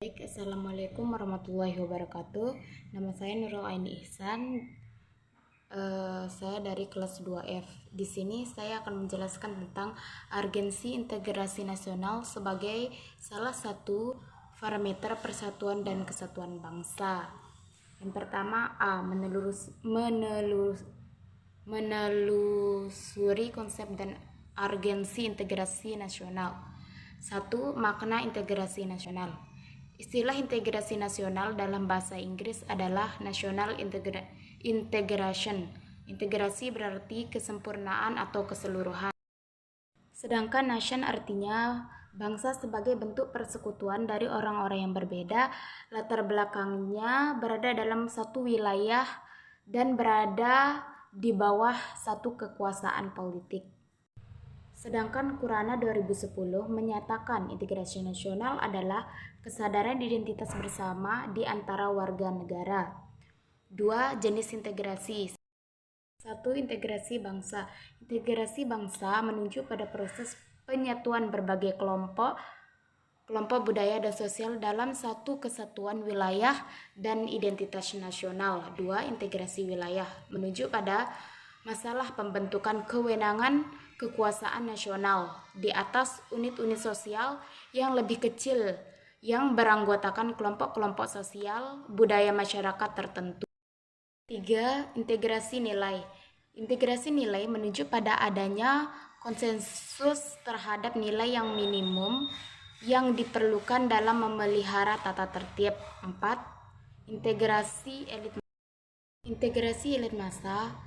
Baik, Assalamualaikum warahmatullahi wabarakatuh. Nama saya Nurul Aini Ihsan. Saya dari kelas 2F. Di sini saya akan menjelaskan tentang urgensi integrasi nasional sebagai salah satu parameter persatuan dan kesatuan bangsa. Yang pertama, menelusuri konsep dan urgensi integrasi nasional. 1. Makna integrasi nasional. Istilah integrasi nasional dalam bahasa Inggris adalah national integration. Integrasi berarti kesempurnaan atau keseluruhan. Sedangkan nation artinya bangsa sebagai bentuk persekutuan dari orang-orang yang berbeda, latar belakangnya berada dalam satu wilayah dan berada di bawah satu kekuasaan politik. Sedangkan Qurana 2010 menyatakan integrasi nasional adalah kesadaran identitas bersama di antara warga negara. 2. Jenis integrasi. 1. Integrasi bangsa. Integrasi bangsa menunjuk pada proses penyatuan berbagai kelompok budaya dan sosial dalam satu kesatuan wilayah dan identitas nasional. 2. Integrasi wilayah menunjuk pada masalah pembentukan kewenangan kekuasaan nasional di atas unit-unit sosial yang lebih kecil yang beranggotakan kelompok-kelompok sosial budaya masyarakat tertentu. 3. Integrasi nilai. Integrasi nilai menunjuk pada adanya konsensus terhadap nilai yang minimum yang diperlukan dalam memelihara tata tertib. 4. Integrasi elit massa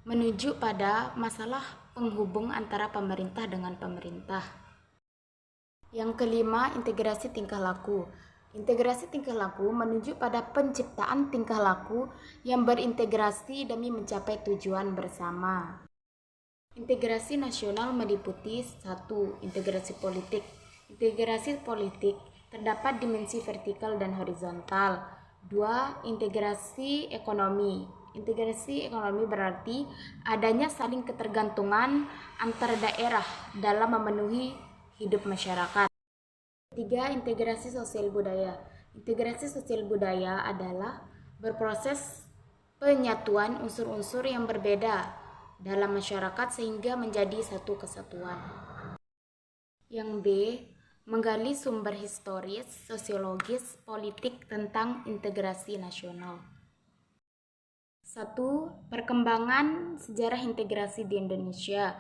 menuju pada masalah penghubung antara pemerintah dengan pemerintah. Yang kelima, integrasi tingkah laku. Integrasi tingkah laku menuju pada penciptaan tingkah laku yang berintegrasi demi mencapai tujuan bersama. Integrasi nasional meliputi 1. Integrasi politik. Integrasi politik terdapat dimensi vertikal dan horizontal. 2. Integrasi ekonomi. Integrasi ekonomi berarti adanya saling ketergantungan antar daerah dalam memenuhi hidup masyarakat. 3. Integrasi sosial budaya. Integrasi sosial budaya adalah berproses penyatuan unsur-unsur yang berbeda dalam masyarakat sehingga menjadi satu kesatuan. Yang B. Menggali sumber historis, sosiologis, politik tentang integrasi nasional. 1. Perkembangan sejarah integrasi di Indonesia.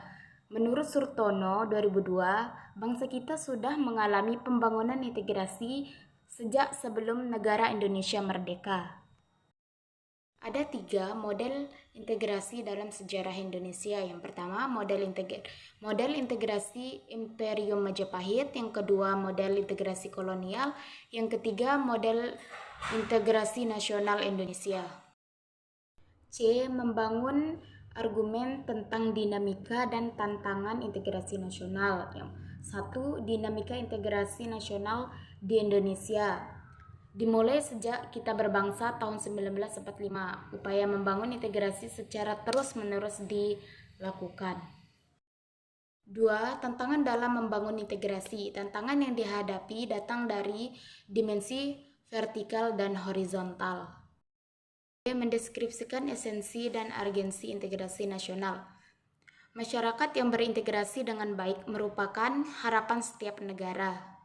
Menurut Surtono 2002, bangsa kita sudah mengalami pembangunan integrasi sejak sebelum negara Indonesia merdeka. Ada 3 model integrasi dalam sejarah Indonesia. Yang pertama, model integrasi Imperium Majapahit. Yang kedua, model integrasi kolonial. Yang ketiga, model integrasi nasional Indonesia. C. Membangun argumen tentang dinamika dan tantangan integrasi nasional. 1. Dinamika integrasi nasional di Indonesia. Dimulai sejak kita berbangsa tahun 1945, upaya membangun integrasi secara terus-menerus dilakukan. 2. Tantangan dalam membangun integrasi. Tantangan yang dihadapi datang dari dimensi vertikal dan horizontal. Mendeskripsikan esensi dan urgensi integrasi nasional. Masyarakat yang berintegrasi dengan baik merupakan harapan setiap negara.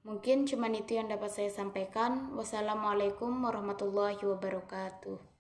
Mungkin cuma itu yang dapat saya sampaikan. Wassalamualaikum warahmatullahi wabarakatuh.